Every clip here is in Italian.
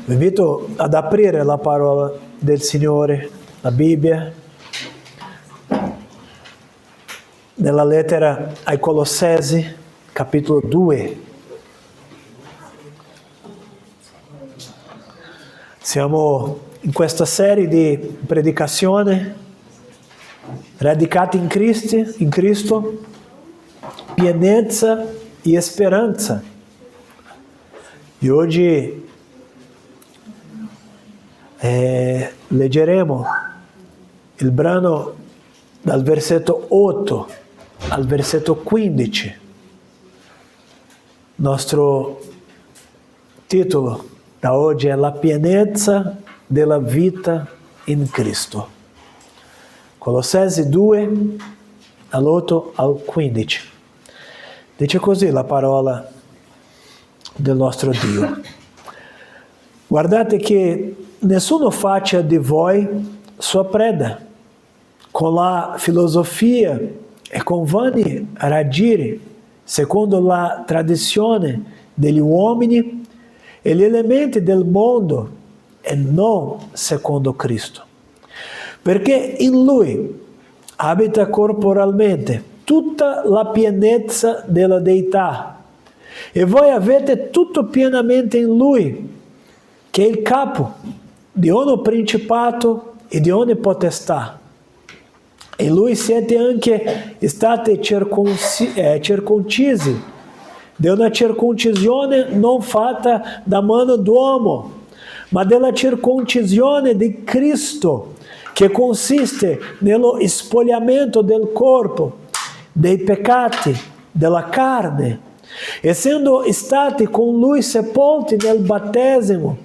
Vi invito ad aprire la parola del Signore, la Bibbia, nella lettera ai Colossesi, capitolo 2. Siamo in questa serie di predicazione, radicati in Cristo, pienezza e speranza. E oggi leggeremo il brano dal versetto 8 al versetto 15. Nostro titolo da oggi è La pienezza della vita in Cristo. Colossesi 2, dall'8 al 15. Dice così la parola del nostro Dio. Guardate che nessuno faccia di voi sua preda, con la filosofia e con vani raggiri, secondo la tradizione degli uomini e gli elementi del mondo, e non secondo Cristo. Perché in Lui abita corporalmente tutta la pienezza della Deità, e voi avete tutto pienamente in Lui, che è il capo di ogni principato e di ogni potestà. In Lui siete anche stati circoncisi, di una circoncisione non fatta da mano d'uomo, ma della circoncisione di Cristo, che consiste nello spogliamento del corpo, dei peccati, della carne, essendo stati con Lui sepolti nel battesimo,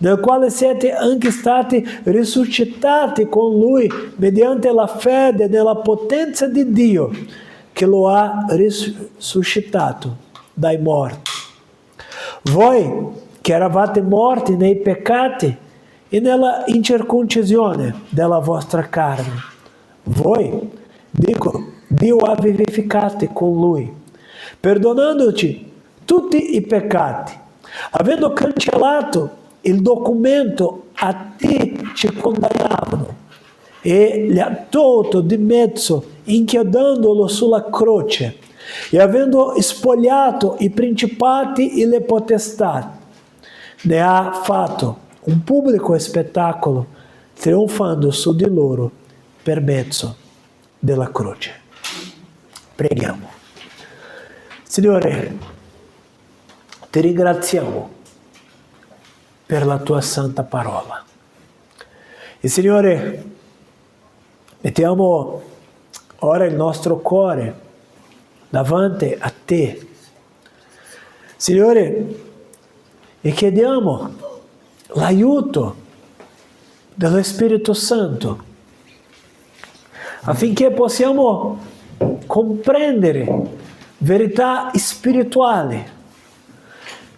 nel quale siete anche stati risuscitati con Lui mediante la fede nella potenza di Dio, che lo ha risuscitato dai morti. Voi che eravate morti nei peccati e nella incirconcisione della vostra carne, voi, dico, Dio ha vivificati con Lui, perdonandoci tutti i peccati, avendo cancellato il documento a te ci condannavano e li ha tolto di mezzo, inchiodandolo sulla croce, e avendo spogliato i principati e le potestà, ne ha fatto un pubblico spettacolo, trionfando su di loro per mezzo della croce. Preghiamo. Signore, ti ringraziamo per la tua santa parola. E Signore, mettiamo ora il nostro cuore davanti a te. Signore, e chiediamo l'aiuto dello Spirito Santo affinché possiamo comprendere verità spirituali.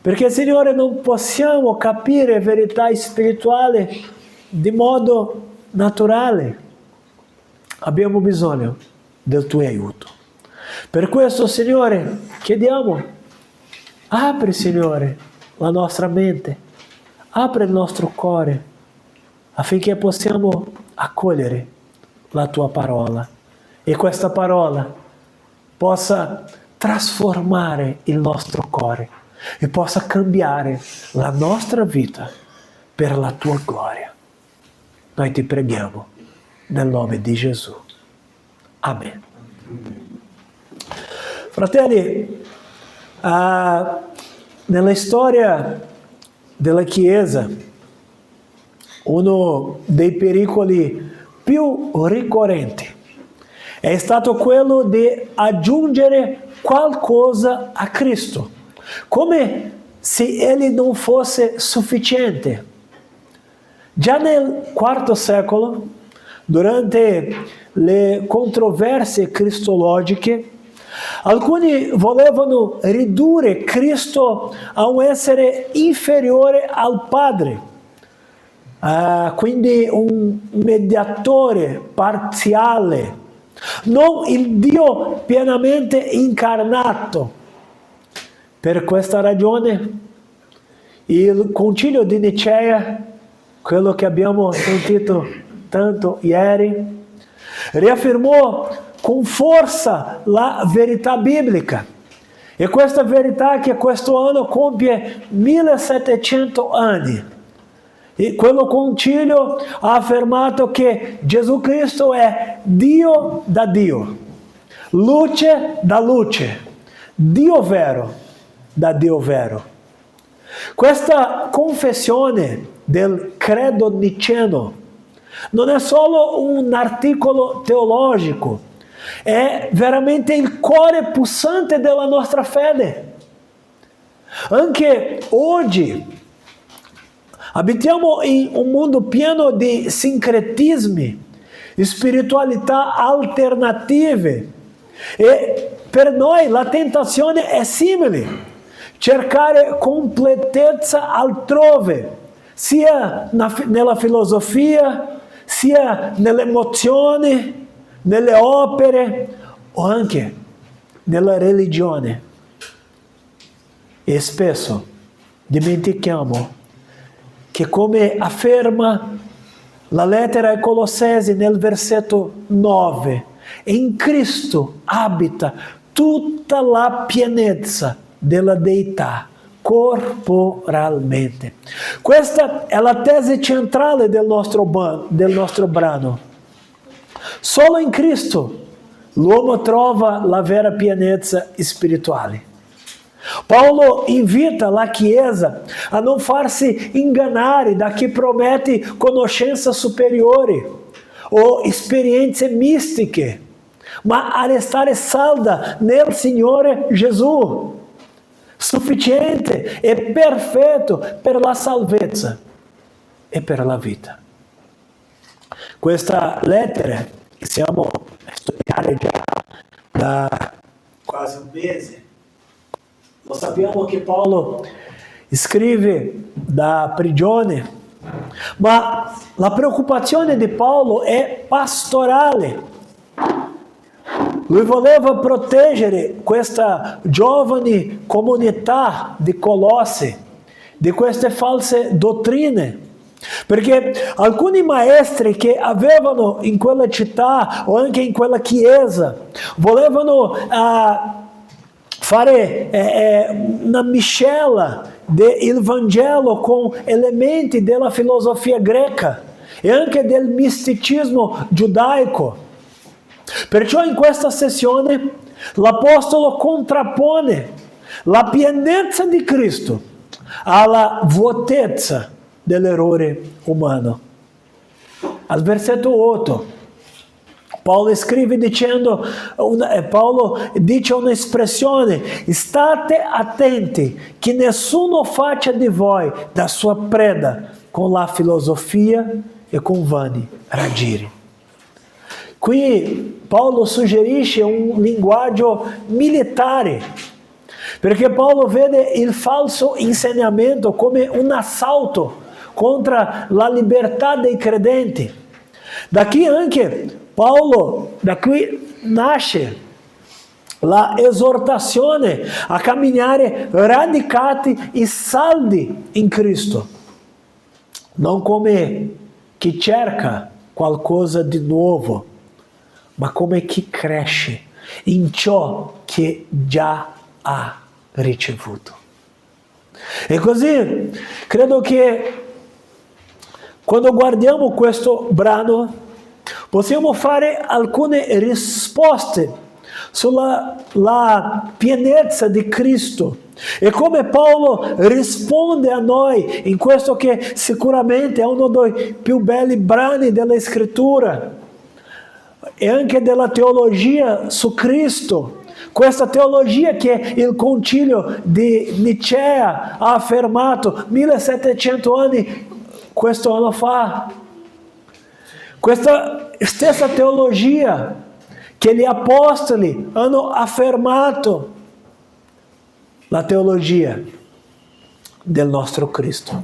Perché, Signore, non possiamo capire verità spirituali di modo naturale. Abbiamo bisogno del tuo aiuto. Per questo, Signore, chiediamo, apri, Signore, la nostra mente, apri il nostro cuore, affinché possiamo accogliere la tua parola. E questa parola possa trasformare il nostro cuore e possa cambiare la nostra vita per la tua gloria. Noi ti preghiamo nel nome di Gesù. Amen. Fratelli, nella storia della Chiesa, uno dei pericoli più ricorrenti è stato quello di aggiungere qualcosa a Cristo, come se Egli non fosse sufficiente. Già nel IV secolo, durante le controversie cristologiche, alcuni volevano ridurre Cristo a un essere inferiore al Padre, quindi un mediatore parziale, non il Dio pienamente incarnato. Per questa ragione Il concilio di Nicea, quello che abbiamo sentito tanto ieri, riaffermò con forza la verità biblica. E questa verità che questo anno compie 1700 anni. E quello concilio ha affermato che Gesù Cristo è Dio da Dio, luce da luce, Dio vero da Dio vero. Questa confessione del credo niceno non è solo un articolo teologico, è veramente il cuore pulsante della nostra fede. Anche oggi abitiamo in un mondo pieno di sincretismi, spiritualità alternative, e per noi la tentazione è simile: cercare completezza altrove, sia nella filosofia, sia nelle emozioni, nelle opere o anche nella religione. E spesso dimentichiamo che, come afferma la lettera ai Colossesi nel versetto 9, in Cristo abita tutta la pienezza della deità corporalmente. Questa è la tesi centrale del nostro brano. Solo in Cristo l'uomo trova la vera pienezza spirituale. Paolo invita la Chiesa a non farsi ingannare da chi promette conoscenze superiori o esperienze mistiche, ma a restare salda nel Signore Gesù, sufficiente e perfetto per la salvezza e per la vita. Questa lettera, che stiamo a studiare già da quasi un mese, lo sappiamo che Paolo scrive da prigione, ma la preoccupazione di Paolo è pastorale. Lui voleva proteggere questa giovane comunità di Colosse di queste false dottrine, perché alcuni maestri che avevano in quella città o anche in quella chiesa volevano fare una miscela del Vangelo con elementi della filosofia greca e anche del misticismo giudaico. Perciò in questa sessione l'Apostolo contrappone la pienezza di Cristo alla vuotezza dell'errore umano. Al versetto 8 Paolo scrive dicendo, Paolo dice un'espressione: state attenti che nessuno faccia di voi da sua preda con la filosofia e con vani raggiri. Qui Paolo suggerisce un linguaggio militare, perché Paolo vede il falso insegnamento come un assalto contro la libertà dei credenti. Da qui nasce la esortazione a camminare radicati e saldi in Cristo, non come chi cerca qualcosa di nuovo, ma come chi cresce in ciò che già ha ricevuto. E così credo che quando guardiamo questo brano possiamo fare alcune risposte sulla pienezza di Cristo e come Paolo risponde a noi in questo che sicuramente è uno dei più belli brani della Scrittura e anche della teologia su Cristo. Questa teologia che il concilio di Nicea ha affermato 1700 anni questo anno fa. Questa stessa teologia che gli apostoli hanno affermato, la teologia del nostro Cristo,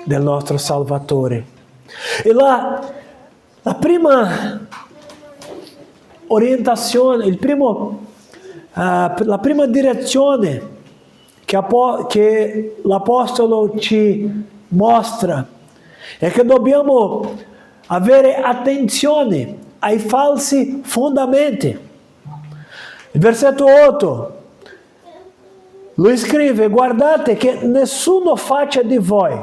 del nostro Salvatore. E la prima orientazione, la prima direzione che l'Apostolo ci mostra è che dobbiamo avere attenzione ai falsi fondamenti. Il versetto 8, lui scrive: guardate che nessuno faccia di voi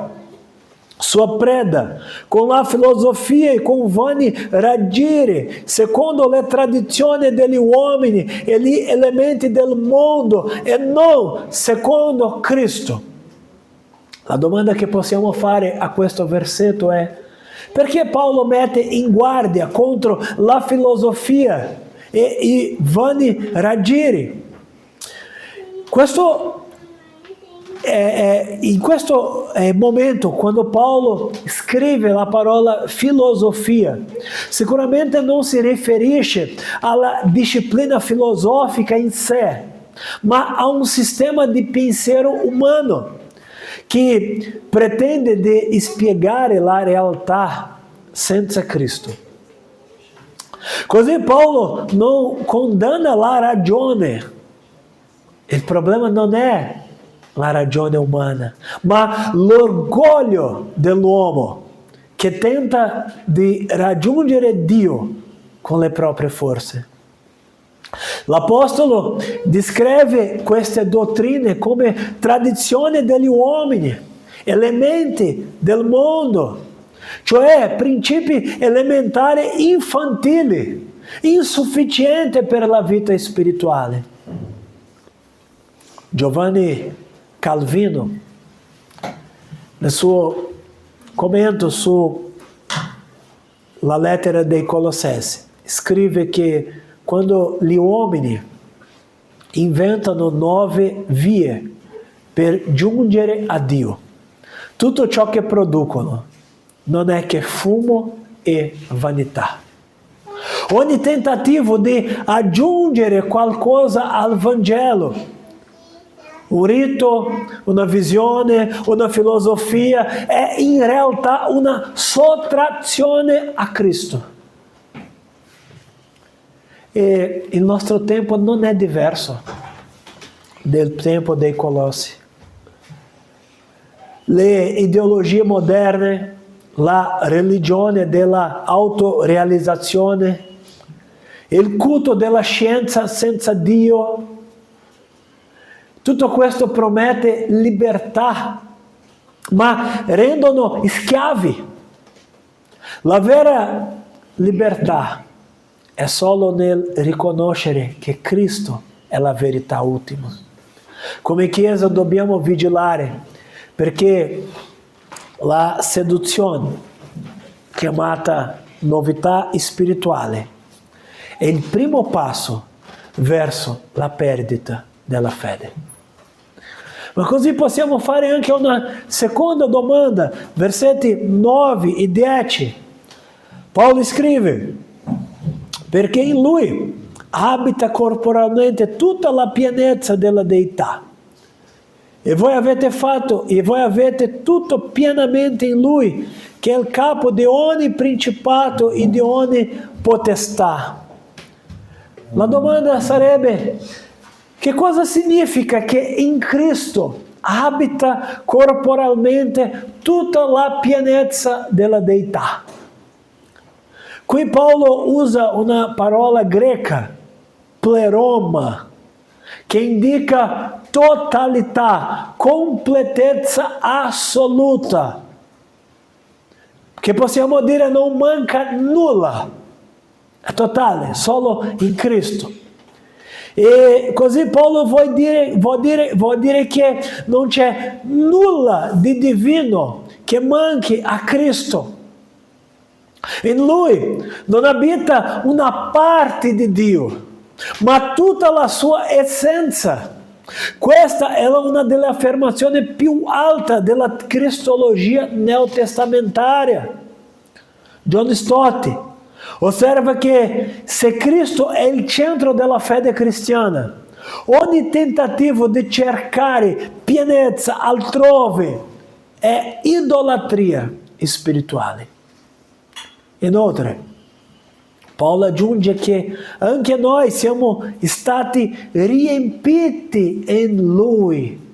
sua preda con la filosofia e con vani raggiri, secondo le tradizioni degli uomini e gli elementi del mondo, e non secondo Cristo. La domanda che possiamo fare a questo versetto è: perché Paolo mette in guardia contro la filosofia e i vani raggiri? In questo momento, quando Paolo scrive la parola filosofia, sicuramente non si riferisce alla disciplina filosofica in sé, ma a un sistema di pensiero umano che pretende di spiegare la realtà senza Cristo. Così Paolo non condanna la ragione. Il problema non è la ragione umana, ma l'orgoglio dell'uomo che tenta di raggiungere Dio con le proprie forze. L'Apostolo descrive queste dottrine come tradizioni degli uomini, elementi del mondo, cioè principi elementari infantili, insufficienti per la vita spirituale. Giovanni Calvino, nel suo commento sulla lettera dei Colossensi, scrive che quando gli uomini inventano nuove vie per giungere a Dio, tutto ciò che producono non è che fumo e vanità. Ogni tentativo di aggiungere qualcosa al Vangelo, un rito, una visione, una filosofia, è in realtà una sottrazione a Cristo. E il nostro tempo non è diverso del tempo dei Colossi. Le ideologie moderne, la religione della autorealizzazione, il culto della scienza senza Dio, tutto questo promette libertà, ma rendono schiavi. La vera libertà è solo nel riconoscere che Cristo è la verità ultima. Come Chiesa dobbiamo vigilare perché la seduzione, chiamata novità spirituale, è il primo passo verso la perdita della fede. Ma così possiamo fare anche una seconda domanda, versetti 9 e 10. Paolo scrive: perché in lui abita corporalmente tutta la pienezza della deità. E voi avete tutto pienamente in lui, che è il capo di ogni principato e di ogni potestà. La domanda sarebbe: che cosa significa che in Cristo abita corporalmente tutta la pienezza della deità? Qui Paolo usa una parola greca, pleroma, che indica totalità, completezza assoluta, che possiamo dire non manca nulla, è totale, solo in Cristo. E così Paolo vuol dire che non c'è nulla di divino che manchi a Cristo. In lui non abita una parte di Dio, ma tutta la sua essenza. Questa è una delle affermazioni più alte della cristologia neotestamentaria. John Stott osserva che se Cristo è il centro della fede cristiana, ogni tentativo di cercare pienezza altrove è idolatria spirituale. Inoltre, Paolo aggiunge che anche noi siamo stati riempiti in Lui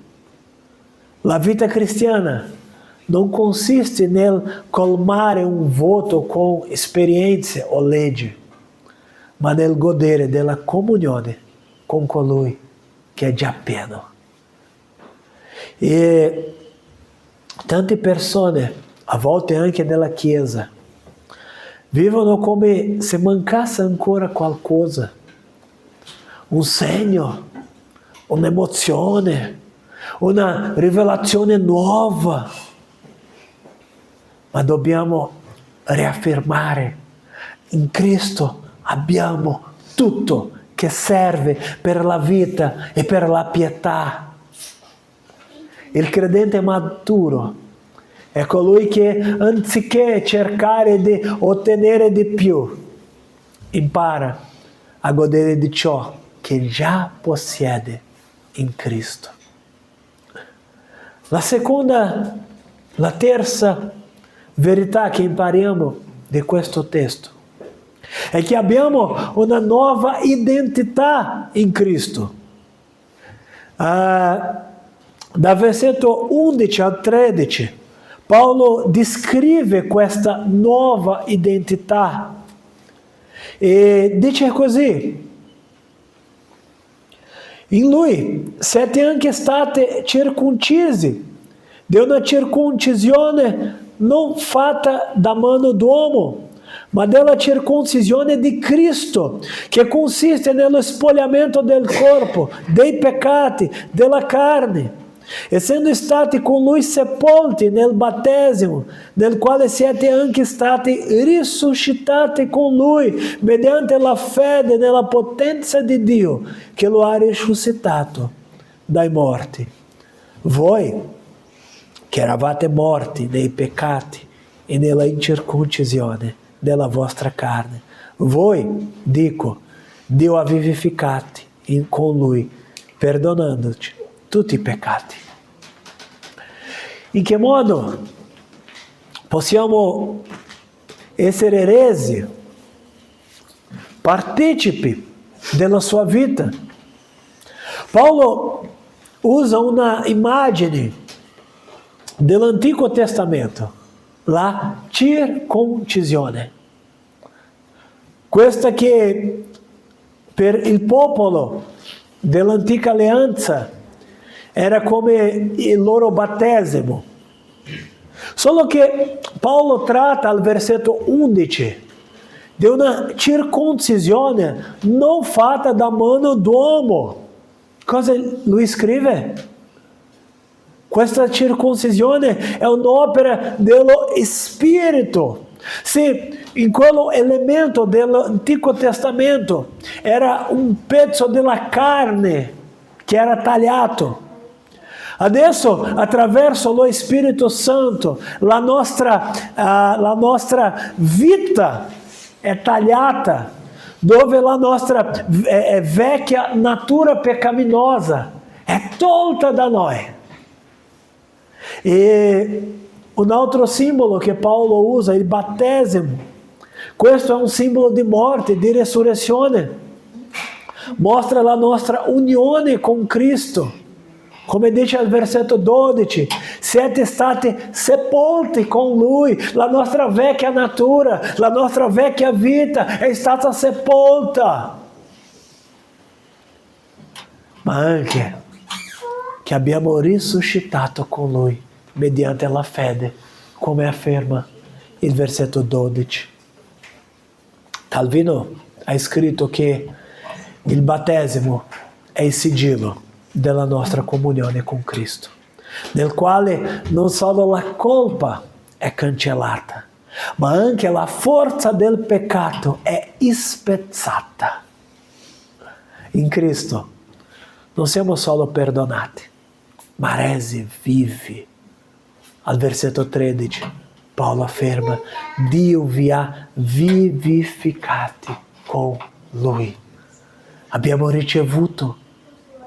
La vita cristiana non consiste nel colmare un vuoto con esperienze o leggi, ma nel godere della comunione con colui che è già pieno. E tante persone, a volte anche nella Chiesa, vivono come se mancasse ancora qualcosa, un segno, un'emozione, una rivelazione nuova. Ma dobbiamo riaffermare, in Cristo abbiamo tutto che serve per la vita e per la pietà. Il credente maturo è colui che, anziché cercare di ottenere di più, impara a godere di ciò che già possiede in Cristo. La terza verità che impariamo di questo testo è che abbiamo una nuova identità in Cristo. Da versetto 11 al 13, Paolo descrive questa nuova identità e dice così: in lui siete anche state circoncisi di una circoncisione non fatta da mano d'uomo, ma della circoncisione di Cristo, che consiste nello spogliamento del corpo, dei peccati, della carne, essendo stati con lui sepolti nel battesimo, nel quale siete anche stati risuscitati con lui, mediante la fede nella potenza di Dio, che lo ha risuscitato dai morti. Voi, che eravate morti nei peccati e nella incirconcisione della vostra carne, voi, dico, Dio ha vivificati con lui, perdonandoci tutti i peccati. In che modo possiamo essere resi partecipi della sua vita? Paolo usa una immagine dell'Antico Testamento, la circoncisione. Questa che per il popolo dell'antica alleanza era come il loro battesimo. Solo che Paolo tratta al versetto 11 di una circoncisione non fatta da mano d'uomo. Cosa lui scrive? Questa circoncisione è un'opera dello Spirito. Se in quello elemento dell'Antico Testamento era un pezzo della carne che era tagliato, adesso attraverso lo Spirito Santo la nostra vita è tagliata, dove la nostra vecchia natura peccaminosa è tolta da noi. E un altro simbolo che Paolo usa è il battesimo. Questo è un simbolo di morte, di resurrezione. Mostra la nostra unione con Cristo. Come dice al versetto 12, siete stati sepolti con Lui. La nostra vecchia natura, la nostra vecchia vita è stata sepolta. Ma anche che abbiamo risuscitato con Lui mediante la fede, come afferma il versetto 12. Calvino ha scritto che il battesimo è il sigillo della nostra comunione con Cristo, nel quale non solo la colpa è cancellata, ma anche la forza del peccato è spezzata. In Cristo non siamo solo perdonati, ma resi vivi. Al versetto 13 Paolo afferma: Dio vi ha vivificati con Lui. Abbiamo ricevuto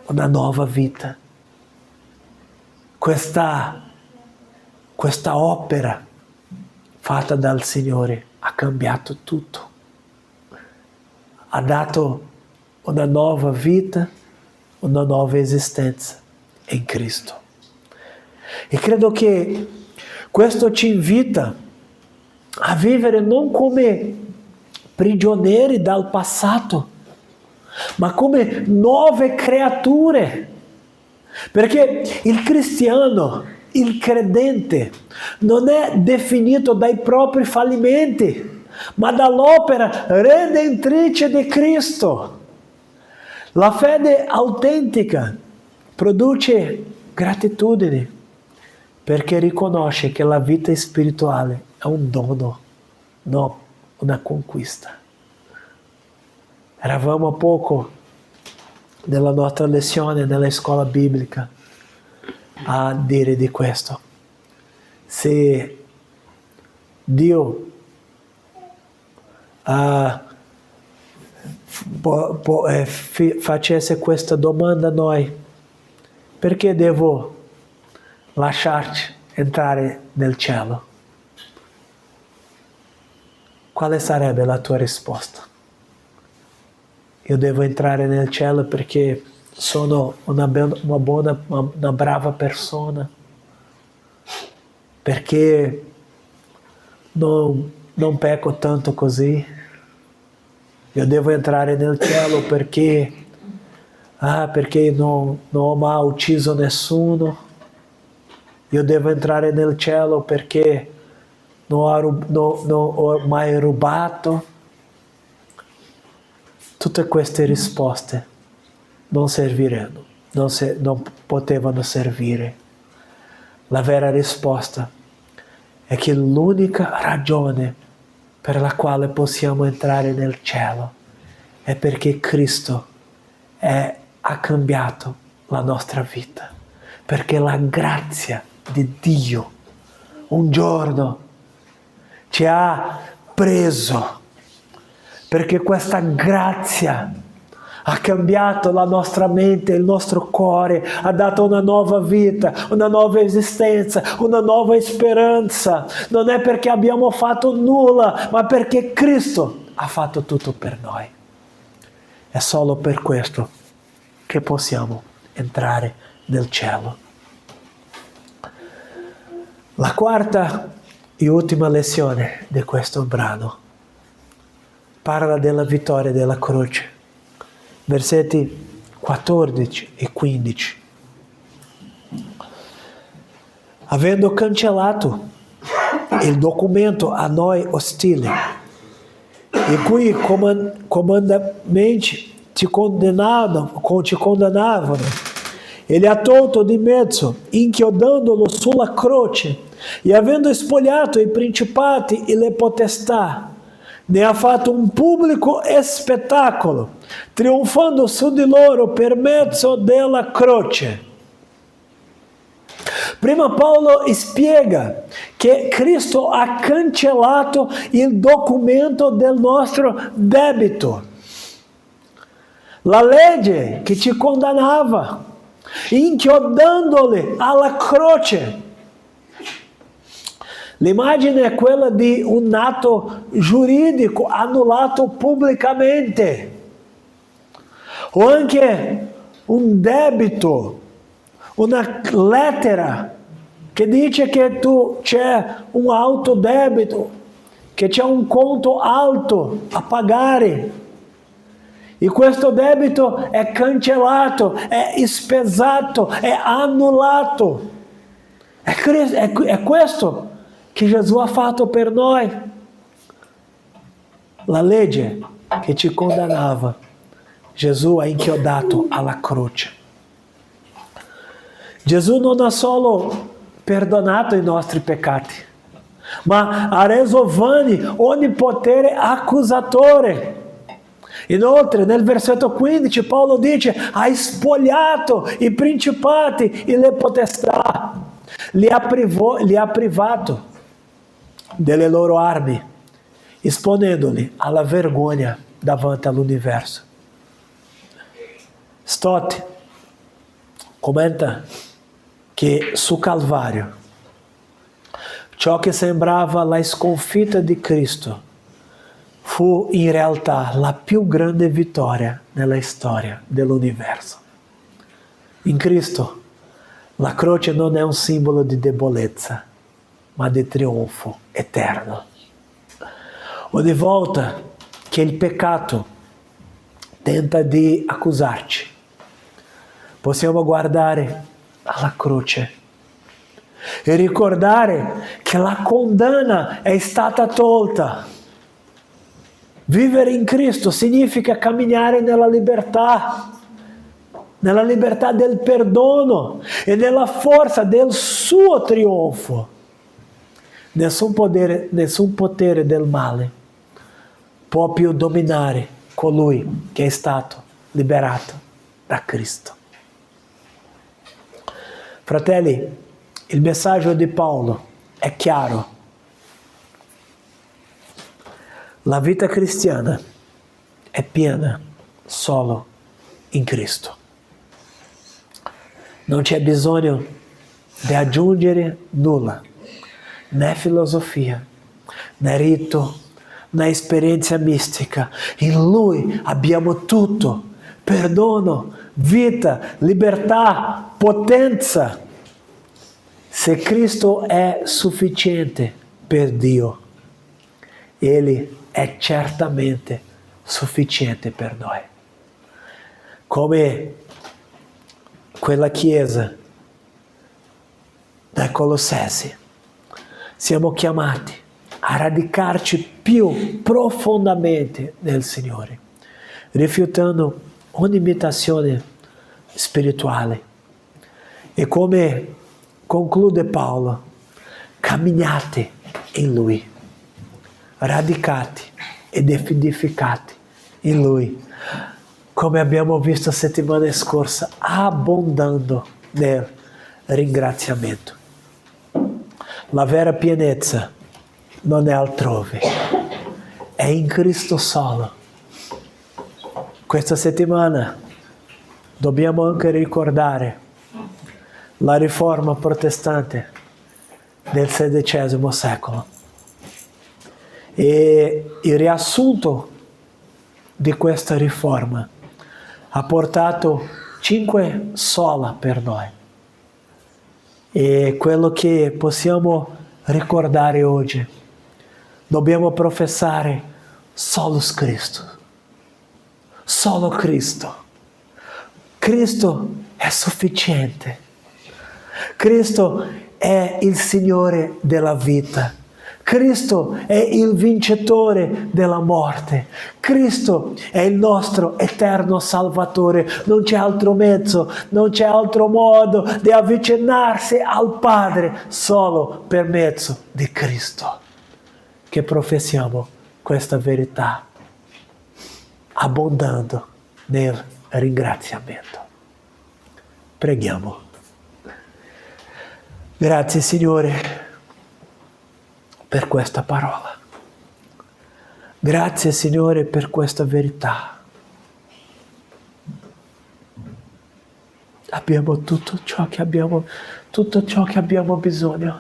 una nuova vita. Questa opera fatta dal Signore ha cambiato tutto. Ha dato una nuova vita, una nuova esistenza in Cristo. E credo che questo ci invita a vivere non come prigionieri dal passato, ma come nuove creature. Perché il cristiano, il credente, non è definito dai propri fallimenti, ma dall'opera redentrice di Cristo. La fede autentica produce gratitudine perché riconosce che la vita spirituale è un dono, non una conquista. Eravamo a poco nella nostra lezione nella scuola biblica a dire di questo. Se Dio facesse questa domanda a noi, perché devo lasciarci entrare nel cielo? Quale sarebbe la tua risposta? Io devo entrare nel cielo perché sono una brava persona, perché non pecco tanto così. Io devo entrare nel cielo perché non ho mai ucciso nessuno. Io devo entrare nel cielo perché non ho mai rubato. Tutte queste risposte non serviranno, non potevano servire. La vera risposta è che l'unica ragione per la quale possiamo entrare nel cielo è perché Cristo ha cambiato la nostra vita, perché la grazia di Dio un giorno ci ha preso, perché questa grazia ha cambiato la nostra mente, il nostro cuore, ha dato una nuova vita, una nuova esistenza, una nuova speranza. Non è perché abbiamo fatto nulla, ma perché Cristo ha fatto tutto per noi. È solo per questo che possiamo entrare nel cielo. La quarta e ultima lezione di questo brano parla della vittoria della croce. Versetti 14 e 15. Avendo cancellato il documento a noi ostile, i cui comandamenti ci condannavano, ele ha tolto di mezzo, inchiodandolo sulla croce, e avendo spogliato i principati e le potestà, ne ha fatto un pubblico spettacolo, trionfando su di loro per mezzo della croce. Prima Paolo spiega che Cristo ha cancellato il documento del nostro debito. La legge che ci condannava, inchiodandoli alla croce. L'immagine è quella di un atto giuridico annullato pubblicamente, o anche un debito, una lettera che dice che c'è un alto debito, che c'è un conto alto a pagare, e questo debito è cancellato, è spesato, è annullato. È questo che Gesù ha fatto per noi. La legge che ci condannava, Gesù ha inchiodato alla croce. Gesù non ha solo perdonato i nostri peccati, ma ha reso vani ogni potere accusatore. Inoltre, nel versetto 15, Paolo dice: ha spogliato i principati e le potestà, li ha privato delle loro armi, esponendoli alla vergogna davanti all'universo. Stott commenta che su Calvario ciò che sembrava la sconfitta di Cristo fu in realtà la più grande vittoria nella storia dell'universo. In Cristo La croce non è un simbolo di debolezza, ma di trionfo eterno. Ogni volta che il peccato tenta di accusarci, possiamo guardare alla croce e ricordare che la condanna è stata tolta. Vivere in Cristo significa camminare nella libertà del perdono e nella forza del suo trionfo. Nessun potere del male può più dominare colui che è stato liberato da Cristo. Fratelli, il messaggio di Paolo è chiaro. La vita cristiana è piena solo in Cristo. Non c'è bisogno di aggiungere nulla, né filosofia, né rito, né esperienza mistica. In Lui abbiamo tutto: perdono, vita, libertà, potenza. Se Cristo è sufficiente per Dio, Egli è certamente sufficiente per noi. Come quella chiesa dai Colossesi, siamo chiamati a radicarci più profondamente nel Signore, rifiutando ogni imitazione spirituale. E come conclude Paolo, camminate in Lui, radicati ed edificati in Lui, come abbiamo visto settimana scorsa, abbondando nel ringraziamento. La vera pienezza non è altrove, è in Cristo solo. Questa settimana dobbiamo anche ricordare la riforma protestante del XVI secolo. E il riassunto di questa riforma ha portato 5 sola per noi. E quello che possiamo ricordare oggi: dobbiamo professare solus Christus. Solo Cristo. Cristo è sufficiente. Cristo è il Signore della vita. Cristo è il vincitore della morte. Cristo è il nostro eterno Salvatore. Non c'è altro mezzo, non c'è altro modo di avvicinarsi al Padre solo per mezzo di Cristo. Che professiamo questa verità, abbondando nel ringraziamento. Preghiamo. Grazie Signore per questa parola. Grazie Signore per questa verità. Abbiamo tutto ciò che abbiamo bisogno.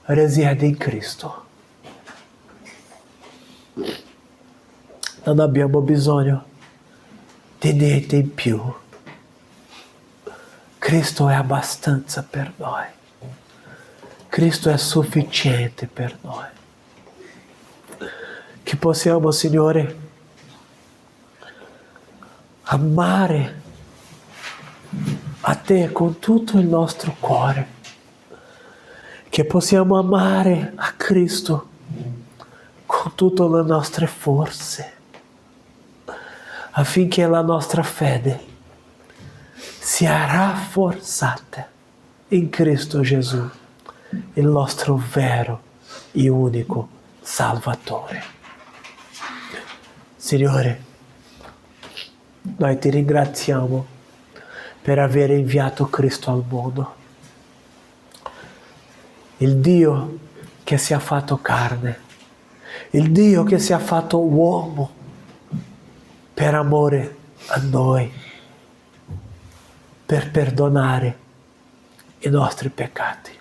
Risiede in Cristo. Non abbiamo bisogno di niente in più. Cristo è abbastanza per noi. Cristo è sufficiente per noi. Che possiamo, Signore, amare a Te con tutto il nostro cuore. Che possiamo amare a Cristo con tutte le nostre forze, affinché la nostra fede sia rafforzata in Cristo Gesù, il nostro vero e unico Salvatore. Signore, noi ti ringraziamo per aver inviato Cristo al mondo, il Dio che si è fatto carne, il Dio che si è fatto uomo per amore a noi, per perdonare i nostri peccati.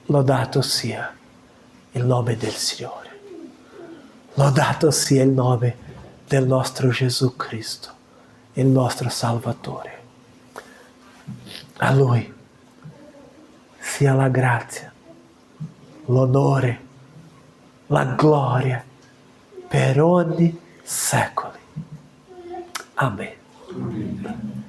Lodato sia il nome del Signore. Lodato sia il nome del nostro Gesù Cristo, il nostro Salvatore. A Lui sia la grazia, l'onore, la gloria per ogni secoli. Amen.